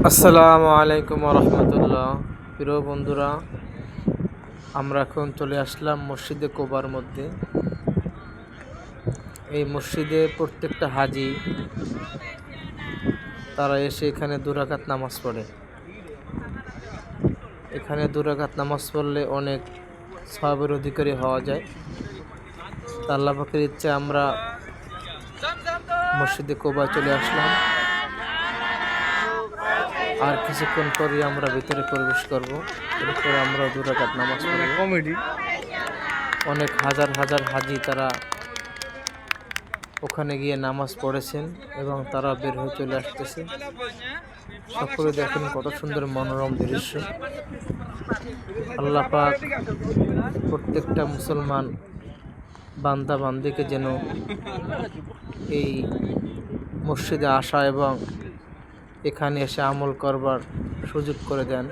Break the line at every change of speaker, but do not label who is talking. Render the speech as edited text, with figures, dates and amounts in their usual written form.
আসসালামু আলাইকুম রহমতুল্লাহ। প্রিয় বন্ধুরা, আমরা এখন চলে আসলাম মসজিদে কোবার মধ্যে। এই মসজিদে প্রত্যেকটা হাজি তারা এসে এখানে 2 রাকাত নামাজ পড়ে। এখানে 2 রাকাত নামাজ পড়লে অনেক সওয়াবের অধিকারী হওয়া যায়। তা আল্লাহ পাকের ইচ্ছে আমরা মসজিদে কোবায় চলে আসলাম। আর কিছুক্ষণ পরে আমরা ভিতরে প্রবেশ করব। এরপরে আমরা 2 রাকাত নামাজ পড়ব। অনেক হাজার হাজার হাজি তারা ওখানে গিয়ে নামাজ পড়েছেন এবং তারা বের হয়ে চলে আসতেছে। সকলে দেখেন কত সুন্দর মনোরম দৃশ্য। আল্লাহ পাক প্রত্যেকটা মুসলমান বান্দা বান্দিকে যেন এই মসজিদে আসা এবং এখানে এসে আমল করবার সুযোগ করে দেন।